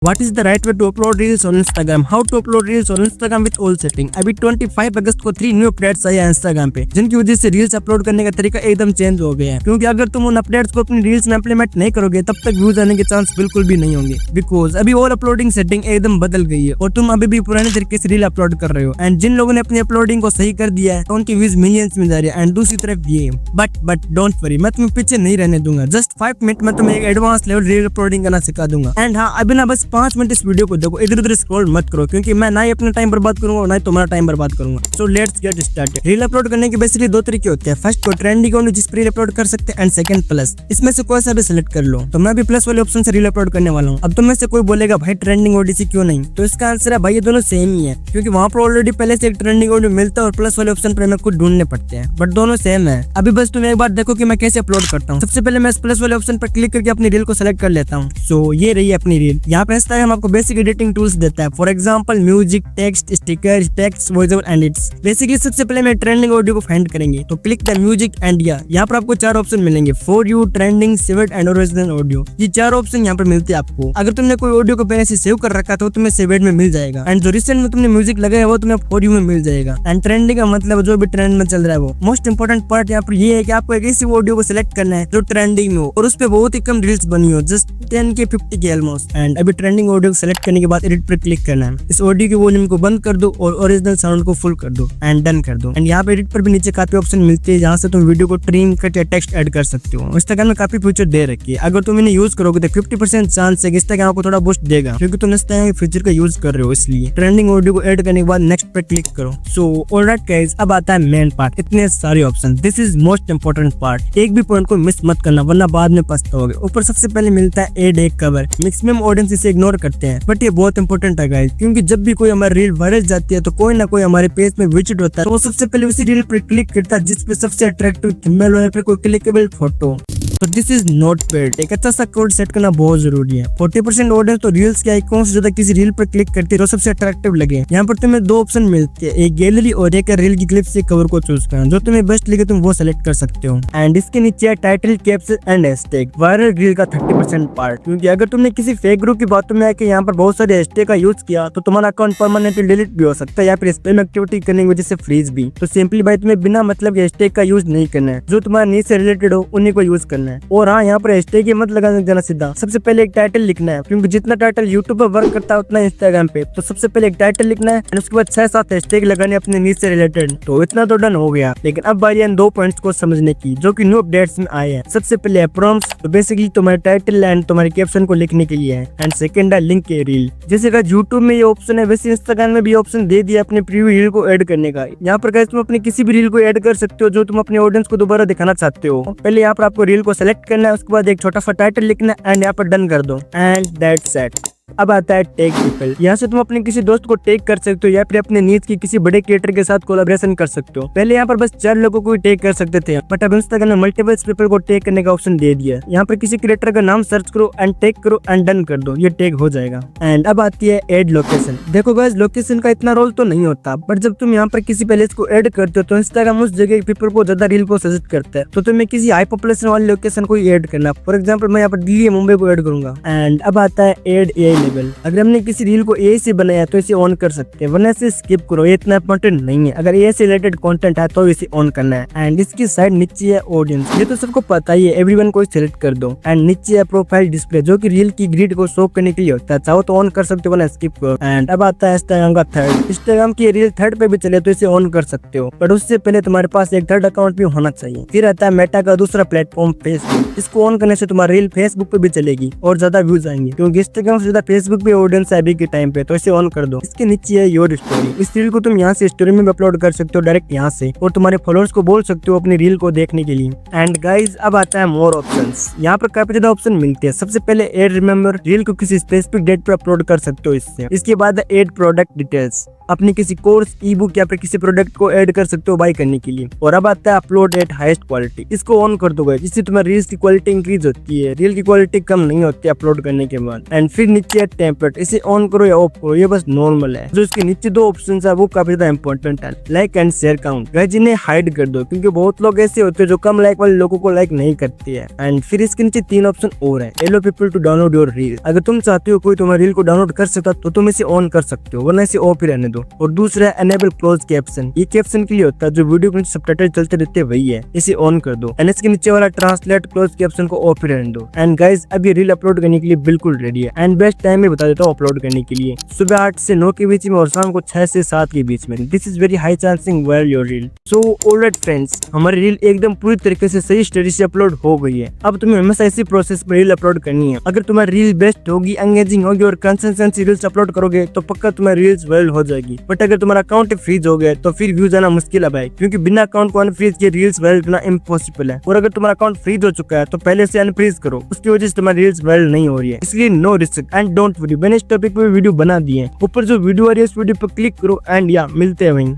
What is the right way to upload reels on Instagram? How to upload reels on Instagram with all setting? अभी 25 अगस्त को 3 new updates आए हैं Instagram पे, जिनकी वजह से रील्स अपलोड करने का तरीका एकदम चेंज हो गया है। क्योंकि अगर तुम उन अपडेट्स को अपनी रील्स में इंप्लीमेंट नहीं करोगे तब तक व्यूज आने के चांस बिल्कुल भी नहीं होंगे, बिकॉज अभी ऑल अपलोडिंग सेटिंग एकदम बदल गई है और तुम अभी भी पुराने तरीके से रील अपलोड कर रहे हो। एंड जिन लोगों ने अपनी अपलोडिंग को सही कर दिया है तो उनकी व्यूज मिलियंस में जा रही है। एंड दूसरी तरफ ये बट डोंट वरी, मैं तुम्हें पीछे नहीं रहने दूंगा। जस्ट 5 मिनट में तुम्हें एक एडवांस लेवल रील अपलोडिंग करना सिखा दूंगा। एंड हाँ, अभी ना बस 5 मिनट इस वीडियो को देखो, इधर उधर स्क्रॉल मत करो, क्योंकि मैं ना ही अपना टाइम बर्बाद करूंगा ना ही तुम्हारा टाइम बर्बाद करूंगा। So let's get started. Reel upload करने के बेसिकली 2 तरीके होते हैं। फर्स्ट को ट्रेंडिंग ऑडियो जिस पर रील अपलोड कर सकते हैं, एंड सेकंड प्लस। इसमें से कोई सा भी सिलेक्ट कर लो। तो मैं भी प्लस वाले ऑप्शन से रील अपलोड करने वाला हूँ। अब तुम में से कोई बोलेगा भाई ट्रेंडिंग ऑडियो से क्यों नहीं, तो इसका आंसर है भाई ये दोनों सेम ही है, क्योंकि वहाँ पर ऑलरेडी पहले से एक ट्रेंडिंग ऑडियो मिलता है और प्लस वाले ऑप्शन पर हमें खुद ढूंढने पड़ते हैं, बट दोनों सेम है। अभी बस तुम एक बार देखो कि मैं कैसे अपलोड करता हूँ। सबसे पहले मैं इस प्लस वाले ऑप्शन पर क्लिक करके अपनी रील को सिलेक्ट कर लेता हूँ। सो ये रही है अपनी रील। यहाँ पे इंस्टाग्राम आपको बेसिक एडिटिंग टूल्स देता है, for example music, text, sticker, text, voice over and it's. Basically सबसे पहले मैं ट्रेंडिंग ऑडियो को फाइंड करेंगे, तो क्लिक द म्यूजिक एंड यहाँ पर आपको 4 ऑप्शन मिलेंगे, for you, trending, saved and original audio. ये 4 ऑप्शन यहाँ पर मिलते हैं आपको। अगर तुमने कोई ऑडियो को पहले से सेव कर रखा तो तुम्हें सेव्ड में मिल जाएगा, एंड जो रिसेंट में तुमने म्यूजिक लगाया वो तुम्हें फॉर यू में मिल जाएगा। एंड ट्रेंडिंग का मतलब जो भी ट्रेंड में चल रहा है वो। मोस्ट इंपोर्टेंट पार्ट यहाँ पर ये है कि आपको एक ऐसी ऑडियो को सिलेक्ट करना है जो ट्रेंडिंग में हो और उस पर बहुत ही कम रील्स बनी हो, जस्ट 10 के 50 के ऑलमोस्ट। एंड अभी ट्रेंडिंग ऑडियो को सिलेक्ट करने के बाद एडिट पर क्लिक करना है। इस ऑडियो की वॉल्यूम को बंद कर दो और ओरिजिनल साउंड को फुल कर दो एंड डन कर दो। एंड यहाँ पे एडिट पर भी नीचे काफी ऑप्शन मिलते हैं जहाँ से तुम वीडियो को ट्रिम कट या टेक्स्ट ऐड कर सकते हो। इंस्टाग्राम में काफी फीचर दे रखी है, अगर तुम इन्हें यूज करोगे तो 50% चांस है कि इंस्टाग्राम आपको थोड़ा बूस्ट देगा, क्योंकि तुम इंस्टाग्राम फीचर का यूज कर रहे हो। इसलिए ट्रेंडिंग ऑडियो को ऐड करने के बाद नेक्स्ट पर क्लिक करो। सो ऑलराइट गाइस, अब आता है मेन पार्ट। इतने सारे option, this is most important part. एक भी पॉइंट को मिस मत करना वरना बाद में पछताओगे। ऊपर सबसे पहले मिलता है एड एक कवर। मैक्सिमम ऑडियंस इसे इग्नोर करते हैं, बट ये बहुत इंपॉर्टेंट है गाइस, क्योंकि जब भी कोई हमारी रील वायरल जाती है तो कोई ना कोई हमारे पेज में विजिट होता है, तो वो सबसे पहले उसी रील पर क्लिक करता है जिसपे सबसे अट्रैक्टिव थंबनेल हो या फिर कोई क्लिकेबल फोटो। तो दिस इज नॉट पेड। एक अच्छा सा कोड सेट करना बहुत जरूरी है। 40% ऑडियंस तो रील्स के आइकॉन से ज्यादा किसी रील पर क्लिक करती है जो सबसे अट्रैक्टिव लगे। यहाँ पर तुम्हें 2 ऑप्शन मिलते हैं, एक गैलरी और एक रील की क्लिप से कवर को चूज करना। जो तुम्हें बेस्ट लगे तुम वो सेलेक्ट कर सकते हो। एंड इसके नीचे है title, caption and hashtag, viral reel का 30% पार्ट। क्योंकि अगर तुमने किसी फेक ग्रुप की बातों में आके यहाँ पर बहुत सारे हैशटैग का यूज किया तो तुम्हारा अकाउंट परमानेंटली डिलीट भी हो सकता है या फिर स्पैम एक्टिविटी करने की वजह से फ्रीज भी। तो सिंपली भाई तुम्हें बिना मतलब के हैशटैग का यूज नहीं करना है, जो तुम्हारा नीड से रिलेटेड हो उन्हीं को यूज करना है। और हाँ, यहाँ पर हैशटैग ये मत लगाना जाना सीधा। सबसे पहले एक टाइटल लिखना है, क्योंकि जितना टाइटल यूट्यूब पर वर्क करता है उतना इंस्टाग्राम पे। तो सबसे पहले एक टाइटल लिखना है, उसके बाद 6-7 हैशटैग लगाने अपने नीड से रिलेटेड। तो इतना तो डन हो गया, लेकिन अब बारी है 2 पॉइंट्स को समझने की जो कि न्यू अपडेट्स में आए हैं। सबसे पहले है प्रॉम्प्ट्स, तो बेसिकली तुम्हारे टाइटल एंड तुम्हारे कैप्शन को लिखने के लिए है। एंड सेकंड है लिंक के रील। जैसे अगर यूट्यूब में ये ऑप्शन है वैसे इंस्टाग्राम में भी ऑप्शन दे दिया अपने प्रीव्यू रील को ऐड करने का। यहाँ पर गाइस तुम अपनी किसी भी रील को ऐड कर सकते हो जो तुम अपने ऑडियंस को दोबारा दिखाना चाहते हो। पहले यहाँ पर आपको रील को सेलेक्ट करना है, उसके बाद एक छोटा सा टाइटल लिखना है एंड यहाँ पर डन कर दो। And that's it. अब आता है टैग पीपल। यहाँ से तुम अपने किसी दोस्त को टैग कर सकते हो या फिर अपने नीड्स की किसी बड़े क्रिएटर के साथ कोलैबोरेशन कर सकते हो। पहले यहाँ पर बस 4 लोगों को टैग कर सकते थे, बट अब इंस्टाग्राम ने मल्टीपल पीपल को टैग करने का ऑप्शन दे दिया। यहाँ पर किसी क्रिएटर का नाम सर्च करो एंड टैग करो एंड डन कर दो, ये टैग हो जाएगा। एंड अब आती है ऐड लोकेशन। देखो गाइस, लोकेशन का इतना रोल तो नहीं होता, बट जब तुम यहाँ पर किसी प्लेस को ऐड करते हो तो इंस्टाग्राम उस जगह पीपल को ज्यादा रील को सजेस्ट करता है। तो तुम्हें किसी हाई पॉपुलेशन वाली लोकेशन को ऐड करना। फॉर एग्जाम्पल मैं यहाँ पर दिल्ली या मुंबई को ऐड करूंगा। एंड अब आता है ऐड एआई लेवल। अगर हमने किसी रील को ए से बनाया तो इसे ऑन कर सकते हैं, वरना इसे स्किप करो, ये इतना इंपॉर्टेंट नहीं है। अगर ए से रिलेटेड कंटेंट है तो इसे ऑन करना है। एंड इसकी साइड नीचे है ऑडियंस, ये तो सबको पता ही है, एवरीवन को सिलेक्ट कर दो। एंड नीचे है प्रोफाइल डिस्प्ले, जो कि रील की ग्रिड को शो करने के लिए होता है, चाहो तो ऑन कर सकते हो वरना स्किप करो। एंड अब आता है इंस्टाग्राम का थर्ड। इंस्टाग्राम की रील थर्ड पे भी चले तो इसे ऑन कर सकते हो, बट उससे पहले तुम्हारे पास एक थर्ड अकाउंट भी होना चाहिए। फिर आता है मेटा का दूसरा प्लेटफॉर्म फेसबुक। इसको ऑन करने से तुम्हारी रील फेसबुक पे भी चलेगी और ज्यादा व्यूज आएंगे, क्योंकि इंस्टाग्राम से ज्यादा फेसबुक पे ऑडियंस है अभी के टाइम पे, तो इसे ऑन कर दो। इसके नीचे है योर स्टोरी। इस रील को तुम यहाँ से स्टोरी में अपलोड कर सकते हो डायरेक्ट यहाँ से, और तुम्हारे फॉलोअर्स को बोल सकते हो अपनी रील को देखने के लिए। एंड गाइज अब आता है मोर ऑप्शंस। यहाँ पर काफी ज्यादा ऑप्शन मिलते हैं। सबसे पहले ऐड रिमेंबर, रील को किसी स्पेसिफिक डेट पर अपलोड कर सकते हो इससे। इसके बाद ऐड प्रोडक्ट डिटेल्स। अपनी किसी कोर्स, ई बुक या फिर किसी प्रोडक्ट को ऐड कर सकते हो बाय करने के लिए। और अब आता है अपलोड एट हाईएस्ट क्वालिटी। इसको ऑन कर दोगे जिससे तुम्हारी रील्स की क्वालिटी इंक्रीज होती है। रील की क्वालिटी कम नहीं होती अपलोड करने के बाद। एंड फिर नीचे है टेम्पलेट, इसे ऑन करो या ऑफ करो, ये बस नॉर्मल है। जो इसके नीचे दो ऑप्शन है वो काफी ज्यादा इंपॉर्टेंट है, like and share count. Guys इन्हें हाइड कर दो क्योंकि बहुत लोग ऐसे होते हैं जो कम लाइक वाले लोगों को लाइक नहीं करते हैं। एंड फिर इसके नीचे 3 ऑप्शन और है, allow people to download your reel. अगर तुम चाहते हो कोई तुम्हारी रील को डाउनलोड कर सकता तो तुम इसे ऑन कर सकते हो, वरना इसे ऑफ ही रहने दो। और दूसरा है एनेबल क्लोज कैप्शन, ये कैप्शन के लिए होता है जो वीडियो के नीचे सबटाइटल चलते रहते हैं वही है, इसे ऑन कर दो। एंड इसके नीचे वाला ट्रांसलेट क्लोज कैप्शन को ऑफ ही रहने दो। एंड गाइस अब ये रील अपलोड करने के लिए बिल्कुल रेडी है। एंड बेस्ट टाइम में बता देता हूँ अपलोड करने के लिए, सुबह 8 से 9 के बीच में और शाम को 6 से 7 के बीच में। This is very high chancing viral your reel. So alright friends, हमारी रील एकदम पूरी तरीके से सही स्टडी से अपलोड हो गई है। अब तुम्हें हमेशा इसी प्रोसेस में रील अपलोड करनी है। अगर तुम्हारी रील बेस्ट होगी, एंगेजिंग होगी और कंसिस्टेंसी रील्स अपलोड करोगे तो पक्का तुम्हारी रील्स वायरल हो जाएगी। बट अगर तुम्हारा अकाउंट फ्रीज हो गया तो फिर व्यूज आना मुश्किल है भाई, क्योंकि बिना अकाउंट को अनफ्रीज किए रील्स वायरल करना इम्पॉसिबल है। और अगर तुम्हारा अकाउंट फ्रीज हो चुका है तो पहले से अनफ्रीज करो, उसकी वजह से तुम्हारी रील्स वायरल नहीं हो रही है। इसलिए no risk and don't worry. मैंने इस टॉपिक पे वीडियो बना दी है, ऊपर जो वीडियो आ रही है उस वीडियो पर क्लिक करो एंड या मिलते हैं वहीं।